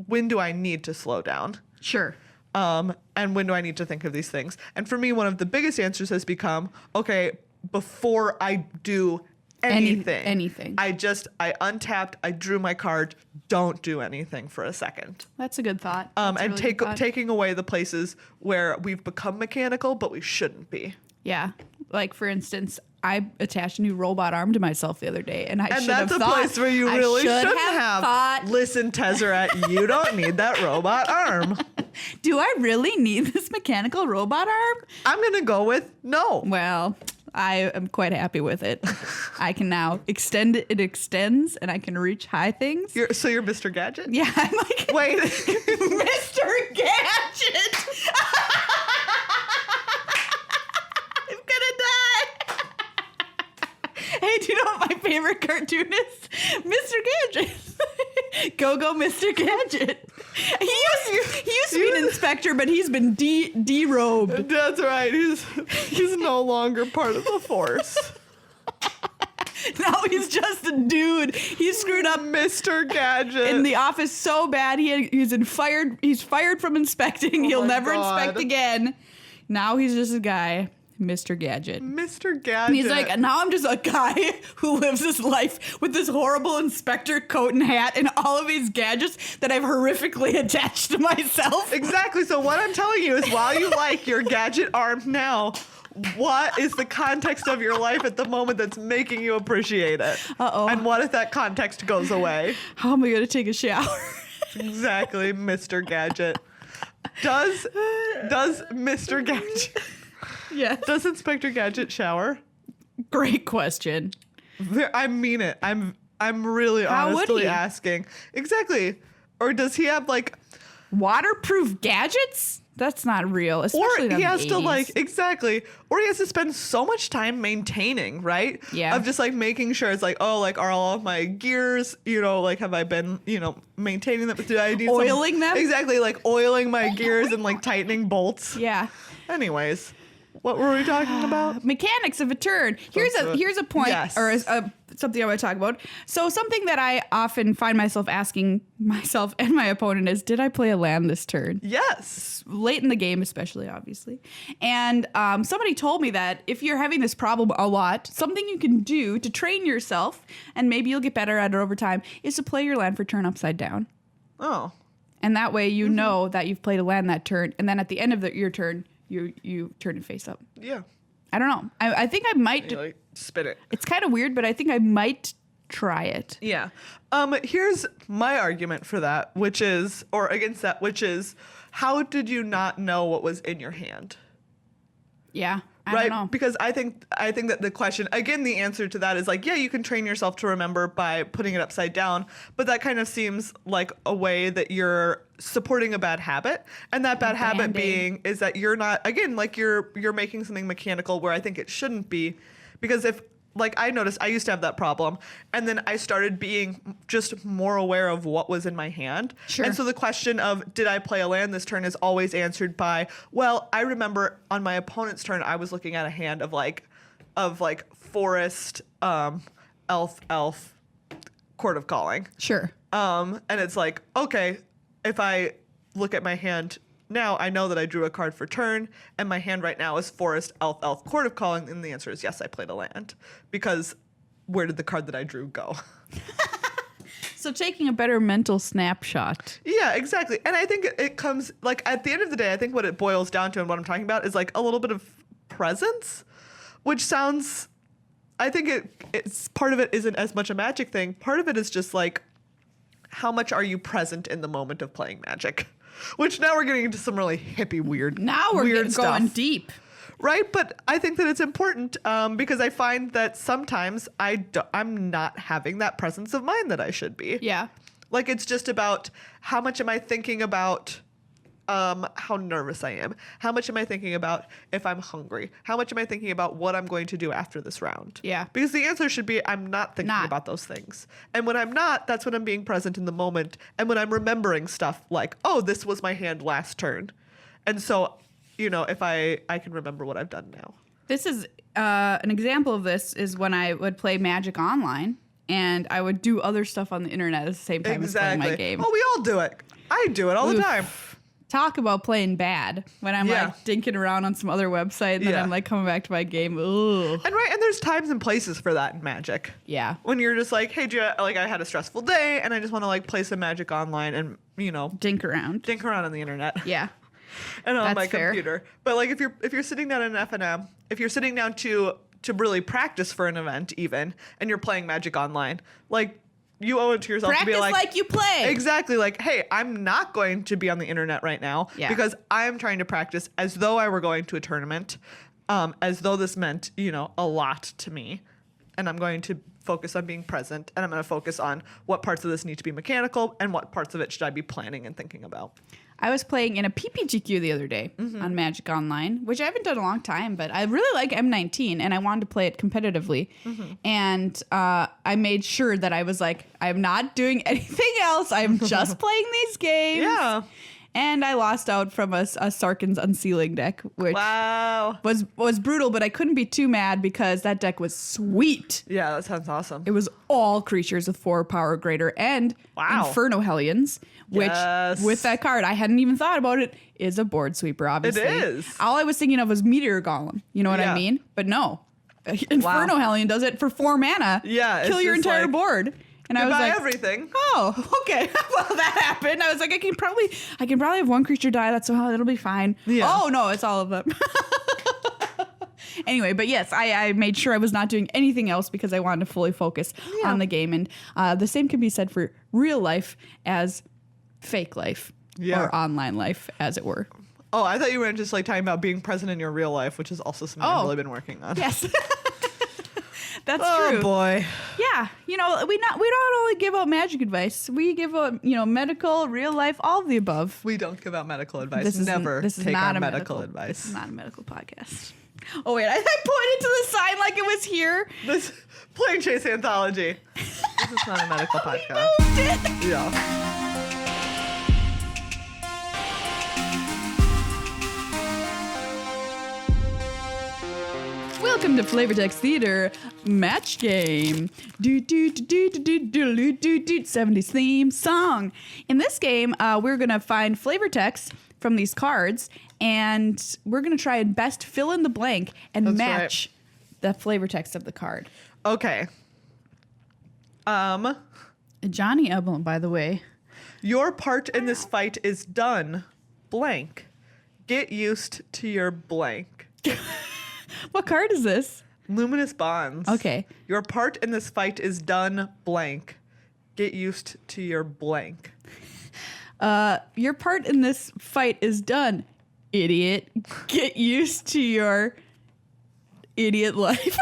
when do I need to slow down? Sure. And when do I need to think of these things? And for me, one of the biggest answers has become, okay, before I do anything. I untapped, I drew my card, don't do anything for a second. That's a good thought. And taking away the places where we've become mechanical, but we shouldn't be. Yeah. Like, for instance, I attached a new robot arm to myself the other day, and should have thought. And that's a place where you really shouldn't have. Thought, listen, Tezzeret, you don't need that robot arm. Do I really need this mechanical robot arm? I'm going to go with no. Well, I am quite happy with it. I can now extend it. It extends, and I can reach high things. So you're Mr. Gadget? Yeah, I'm like, wait. Mr. Gadget. I'm gonna die. Hey, do you know what my favorite cartoon is? Mr. Gadget. Go, Mr. Gadget. He used to be an inspector, but he's been derobed. That's right. He's no longer part of the force. Now he's just a dude. He's screwed up Mr. Gadget in the office so bad. He's fired from inspecting. He'll never inspect again. Now he's just a guy. Mr. Gadget. Mr. Gadget. And he's like, now I'm just a guy who lives his life with this horrible inspector coat and hat and all of these gadgets that I've horrifically attached to myself. Exactly. So what I'm telling you is while you like your gadget arm now, what is the context of your life at the moment that's making you appreciate it? Uh-oh. And what if that context goes away? How am I going to take a shower? Exactly, Mr. Gadget. Does Mr. Gadget... Yeah. Does Inspector Gadget shower? Great question. I mean it. I'm really honestly asking. Exactly. Or does he have like waterproof gadgets? That's not real. Especially or he has 80s. to like exactly. Or he has to spend so much time maintaining, right? Yeah. Of just like making sure it's like, oh, like are all of my gears, like have I been, maintaining them? Do I need oiling them? Exactly, like oiling my gears and like tightening bolts. Yeah. Anyways. What were we talking about? Mechanics of a turn. Here's a point, yes. or something I want to talk about. So something that I often find myself asking myself and my opponent is, did I play a land this turn? Yes. Late in the game, especially, obviously. And somebody told me that if you're having this problem a lot, something you can do to train yourself, and maybe you'll get better at it over time, is to play your land for turn upside down. Oh. And that way you know that you've played a land that turn, and then at the end of your turn, you turn it face up. Yeah. I don't know. I think I might. You like spin it. It's kind of weird, but I think I might try it. Yeah. Here's my argument for that, which is, or against that, which is, how did you not know what was in your hand? Yeah. I Right? don't know. Because I think that the question, again, the answer to that is like, yeah, you can train yourself to remember by putting it upside down, but that kind of seems like a way that you're supporting a bad habit. And that bad habit being is that you're not, again, like you're making something mechanical where I think it shouldn't be. Because if, like I noticed, I used to have that problem, and then I started being just more aware of what was in my hand. Sure. And so the question of, did I play a land this turn is always answered by, well, I remember on my opponent's turn, I was looking at a hand of forest, elf, Court of Calling. Sure. And it's like, okay, if I look at my hand now, I know that I drew a card for turn, and my hand right now is Forest, Elf, Court of Calling, and the answer is yes, I played a land. Because where did the card that I drew go? So taking a better mental snapshot. Yeah, exactly. And I think it comes, like, at the end of the day, I think what it boils down to and what I'm talking about is, like, a little bit of presence, which sounds, I think it's part of it isn't as much a Magic thing. Part of it is just, like, how much are you present in the moment of playing Magic? Which now we're getting into some really hippie weird Now we're weird going stuff. deep. Right? But I think that it's important because I find that sometimes I'm not having that presence of mind that I should be. Yeah. Like it's just about how much am I thinking about how nervous I am? How much am I thinking about if I'm hungry? How much am I thinking about what I'm going to do after this round? Yeah. Because the answer should be I'm not thinking about those things. And when I'm not, that's when I'm being present in the moment. And when I'm remembering stuff like, oh, this was my hand last turn. And so, if I can remember what I've done now. This is an example of this is when I would play Magic online and I would do other stuff on the internet at the same time as playing my game. Oh, we all do it. I do it all the time. Talk about playing bad when I'm like dinking around on some other website and then I'm like coming back to my game. Ugh. And there's times and places for that in Magic. Yeah. When you're just like, hey, I had a stressful day and I just want to like play some Magic online and, dink around on the internet. Yeah. and on That's my fair. computer. But like if you're sitting down in an FNM, if you're sitting down to really practice for an event even, and you're playing Magic Online, like you owe it to yourself Practice to be like you play. Exactly. Like, hey, I'm not going to be on the internet right now because I am trying to practice as though I were going to a tournament, as though this meant, a lot to me. And I'm going to focus on being present, and I'm going to focus on what parts of this need to be mechanical and what parts of it should I be planning and thinking about. I was playing in a PPGQ the other day on Magic Online, which I haven't done in a long time, but I really like M19 and I wanted to play it competitively. And I made sure that I was like, I'm not doing anything else. I'm just playing these games. Yeah. And I lost out from a Sarkhan's Unsealing deck, which was brutal, but I couldn't be too mad because that deck was sweet. Yeah, that sounds awesome. It was all creatures of 4 power or greater and Inferno Hellions, which with that card, I hadn't even thought about it, is a board sweeper, obviously. It is. All I was thinking of was Meteor Golem. You know what I mean? But no. Inferno Hellion does it for 4 mana. Yeah. Kill your entire board. And I was like, everything. Oh, okay. Well, that happened. I was like, I can probably have one creature die. That'll be fine. Yeah. Oh no, it's all of them. Anyway, but yes, I made sure I was not doing anything else because I wanted to fully focus on the game. And the same can be said for real life as fake life or online life, as it were. Oh, I thought you were just like talking about being present in your real life, which is also something I've really been working on. Yes. That's true. Oh boy. Yeah, we don't only give out magic advice. We give out, medical, real life, all of the above. We don't give out medical advice. This is take not our a medical advice. This is not a medical podcast. Oh wait, I pointed to the sign like it was here. This Plane Chase Anthology. This is not a medical podcast. Moved it. Yeah. Welcome to Flavor Text Theater Match Game. 70s theme song. In this game, we're going to find flavor text from these cards, and we're going to try and best fill in the blank and match the flavor text of the card. Okay. Johnny Eblin, by the way. Your part in this fight is done. Blank. Get used to your blank. What card is this? Luminous Bonds. Okay. Your part in this fight is done. Blank. Get used to your blank. Your part in this fight is done. Idiot. Get used to your idiot life.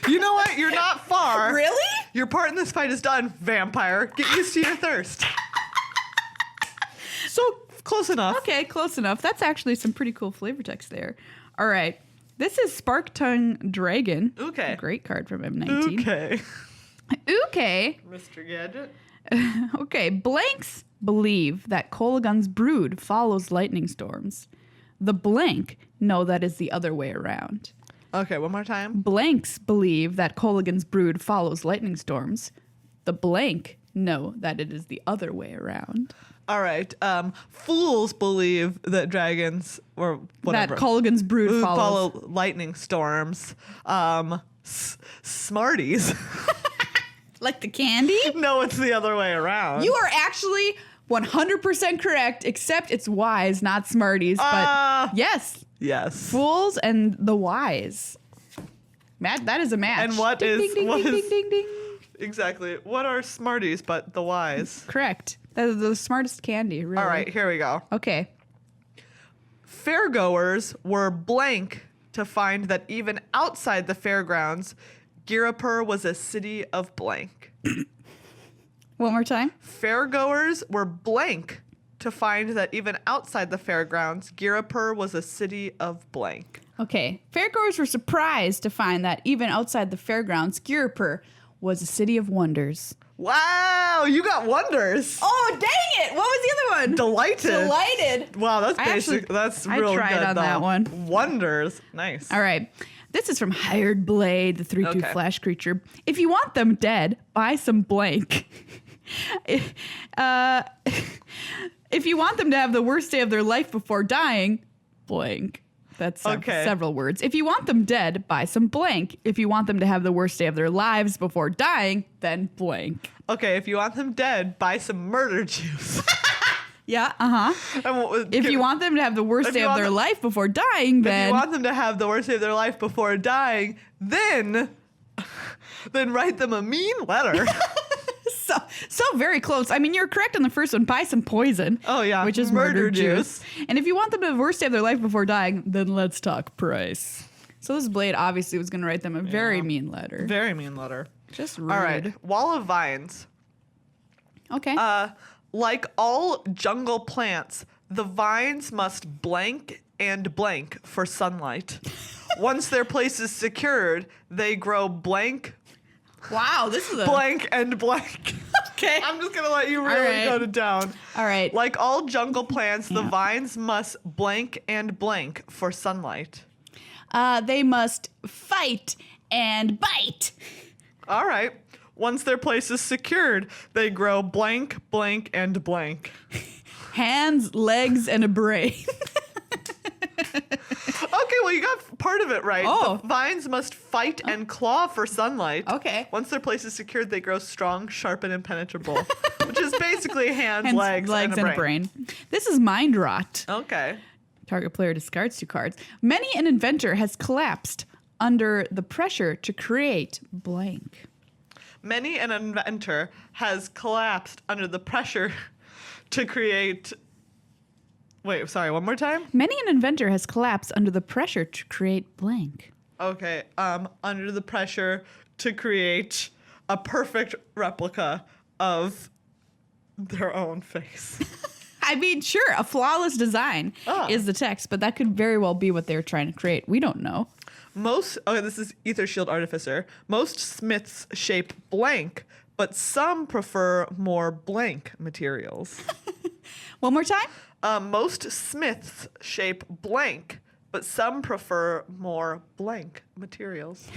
You know what? You're not far. Really? Your part in this fight is done. Vampire. Get used to your thirst. So close enough. Okay, close enough. That's actually some pretty cool flavor text there. All right. This is Spark Tongue Dragon. Okay. A great card from M19. Okay. Okay. Mr. Gadget. Okay. Blanks believe that Kolaghan's brood follows lightning storms. The blank know that is the other way around. Okay, one more time. Blanks believe that Kolaghan's brood follows lightning storms. The blank know that it is the other way around. All right. Fools believe that dragons or whatever that Kolaghan's brood follows follow lightning storms. Smarties. Like the candy? No, it's the other way around. You are actually 100% correct, except it's wise, not Smarties. But yes. Yes. Fools and the wise. Matt, that is a match. And what ding, is ding, ding, what ding, is ding, ding, ding. Exactly. What are Smarties but the wise? Correct. That is the smartest candy, really. All right, here we go. Okay. Fairgoers were blank to find that even outside the fairgrounds, Girapur was a city of blank. One more time. Fairgoers were blank to find that even outside the fairgrounds, Girapur was a city of blank. Okay. Fairgoers were surprised to find that even outside the fairgrounds, Girapur was a city of wonders. Wow, you got wonders. Oh, dang it. What was the other one? Delighted. Wow, that's basic. That's real good. I tried on that one. Wonders. Nice. All right. This is from Hired Blade, the 3/2 flash creature. If you want them dead, buy some blank. If you want them to have the worst day of their life before dying, blank. That's several words. If you want them dead, buy some blank. If you want them to have the worst day of their lives before dying, then blank. Okay, if you want them dead, buy some murder juice. Yeah, uh-huh. If you want them to have the worst day of their life before dying, then... If you want them to have the worst day of their life before dying, then write them a mean letter. So very close. I mean, you're correct on the first one. Buy some poison. Oh, yeah. Which is murder juice. And if you want them to have the worst day of their life before dying, then let's talk price. So this Blade obviously was going to write them a very mean letter. Very mean letter. Just rude. All right. Wall of vines. Okay. Like all jungle plants, the vines must blank and blank for sunlight. Once their place is secured, they grow blank. Wow, this is a... Blank and blank. Okay. I'm just going to let you really go to down. All right. Like all jungle plants, the vines must blank and blank for sunlight. They must fight and bite. All right. Once their place is secured, they grow blank, blank, and blank. Hands, legs, and a brain. Okay, well, you got part of it right. Oh. The vines must fight and claw for sunlight. Okay. Once their place is secured, they grow strong, sharp, and impenetrable, which is basically hands, legs, and a brain. This is mind rot. Okay. Target player discards 2 cards. Many an inventor has collapsed under the pressure to create blank. Many an inventor has collapsed under the pressure to create... Wait, sorry, one more time? Many an inventor has collapsed under the pressure to create blank. Okay, under the pressure to create a perfect replica of their own face. I mean, sure, a flawless design is the text, but that could very well be what they're trying to create. We don't know. This is Ether Shield Artificer. Most smiths shape blank, but some prefer more blank materials. One more time? Most smiths shape blank, but some prefer more blank materials.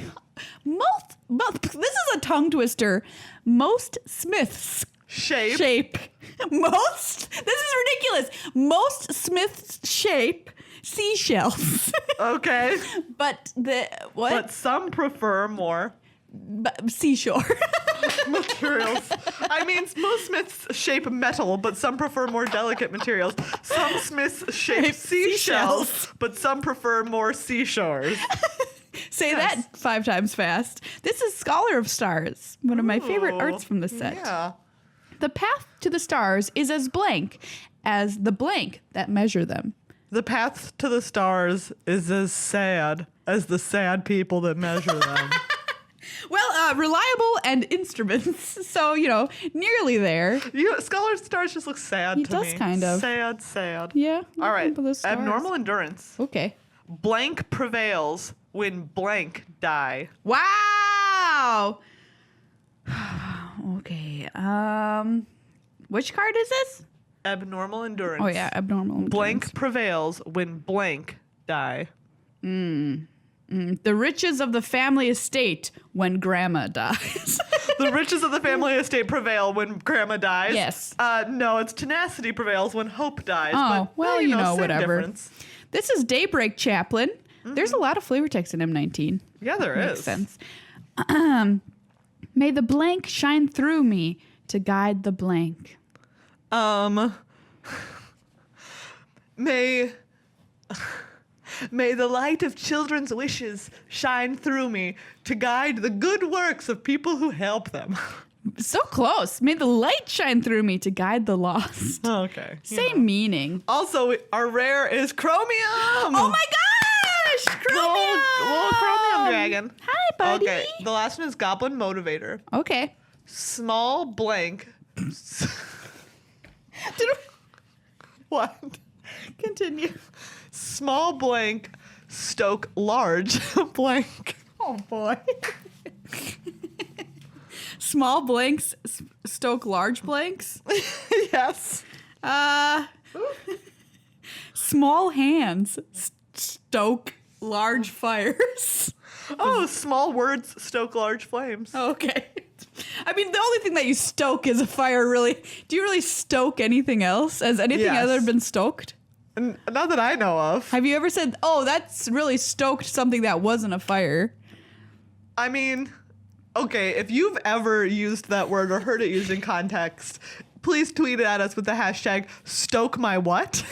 This is a tongue twister. Most smiths shape. This is ridiculous. Most smiths shape seashells. Okay. But what? But some prefer more seashore. materials. I mean, most smiths shape metal, but some prefer more delicate materials. Some smiths shape seashells, but some prefer more seashores. Say that 5 times fast. This is Scholar of Stars, one of my favorite arts from the set. Yeah. The path to the stars is as blank as the blank that measure them. The path to the stars is as sad as the sad people that measure them. Well, reliable and instruments. So, nearly there. Scholar of Stars just looks sad to me. It does kind of. Sad. Yeah. All right. Abnormal endurance. Okay. Blank prevails when blank die. Wow. Okay. Which card is this? Abnormal endurance. Oh, yeah. Abnormal endurance. Blank prevails when blank die. The riches of the family estate when grandma dies. The riches of the family estate prevail when grandma dies. Yes. No, it's tenacity prevails when hope dies. Oh, but, well, same whatever. Difference. This is Daybreak Chaplain. There's a lot of flavor text in M19. Yeah, there is. Makes sense. May the blank shine through me to guide the blank. May the light of children's wishes shine through me to guide the good works of people who help them. So close. May the light shine through me to guide the lost. Okay. Same meaning. Also, our rare is Chromium. Oh my gosh! Chromium! Little Chromium dragon. Hi, buddy. Okay, the last one is Goblin Motivator. Okay. Small blank. What? Continue. Small blank, stoke large blank. Oh boy. Small blanks stoke large blanks? Yes. Small hands stoke large fires. Oh, small words stoke large flames. Okay. I mean, the only thing that you stoke is a fire, really. Do you really stoke anything else? Has anything other been stoked? Not that I know of. Have you ever said, oh, that's really stoked something that wasn't a fire? I mean, okay, if you've ever used that word or heard it used in context, please tweet at us with the hashtag #StokeMyWhat.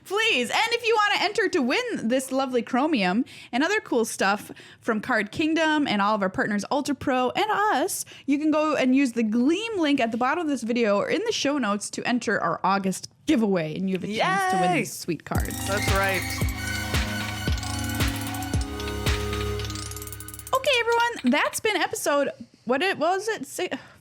Please. And if you want to enter to win this lovely chromium and other cool stuff from Card Kingdom and all of our partners, Ultra Pro and us, you can go and use the Gleam link at the bottom of this video or in the show notes to enter our August giveaway. And you have a chance to win these sweet cards. That's right. Okay, everyone. That's been episode... What was it?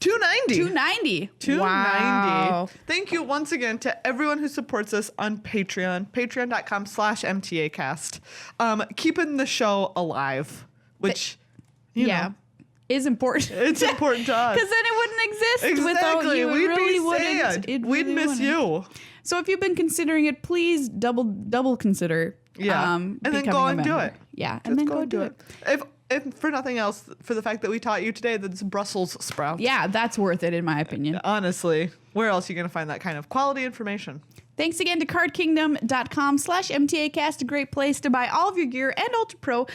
290. 290. 290. Wow. Thank you once again to everyone who supports us on Patreon. Patreon.com/MTAcast. Keeping the show alive, which, you know, is important. It's important to us. Because then it wouldn't exist without you. We'd really be wouldn't. sad. We'd miss wouldn't. you. So if you've been considering it, please double consider. And then go and do it. Yeah, and then go do it. If for nothing else, for the fact that we taught you today that it's Brussels sprouts. Yeah, that's worth it in my opinion. Honestly, where else are you going to find that kind of quality information? Thanks again to cardkingdom.com/MTAcast, a great place to buy all of your gear and Ultra Pro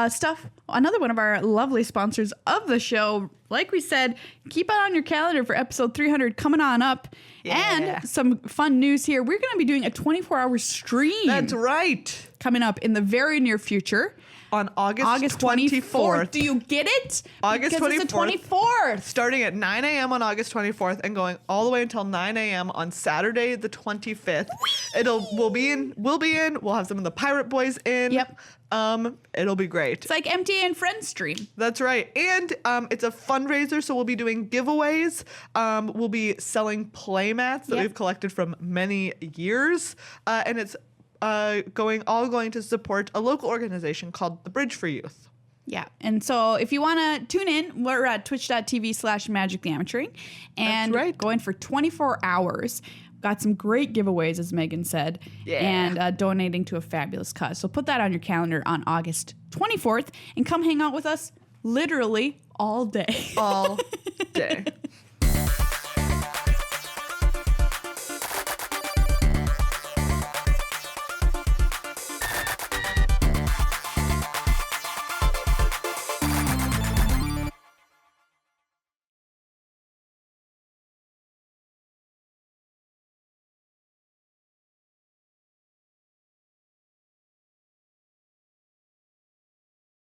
stuff. Another one of our lovely sponsors of the show. Like we said, keep it on your calendar for episode 300 coming on up. Yeah. And some fun news here. We're going to be doing a 24-hour stream. That's right. Coming up in the very near future. On August 24th. Do you get it? August 24th. It's the 24th. Starting at 9 a.m. on August 24th and going all the way until 9 a.m. on Saturday the 25th. We'll be in. We'll have some of the Pirate Boys in. Yep. It'll be great. It's like MTA and Friends stream. That's right. And it's a fundraiser, so we'll be doing giveaways. We'll be selling play mats that we've collected from many years. And it's going to support a local organization called the Bridge for Youth. Yeah. And so if you want to tune in, we're at twitch.tv/magictheamateuring and going for 24 hours. Got some great giveaways, as Megan said, and donating to a fabulous cause. So put that on your calendar on August 24th and come hang out with us literally all day. All day.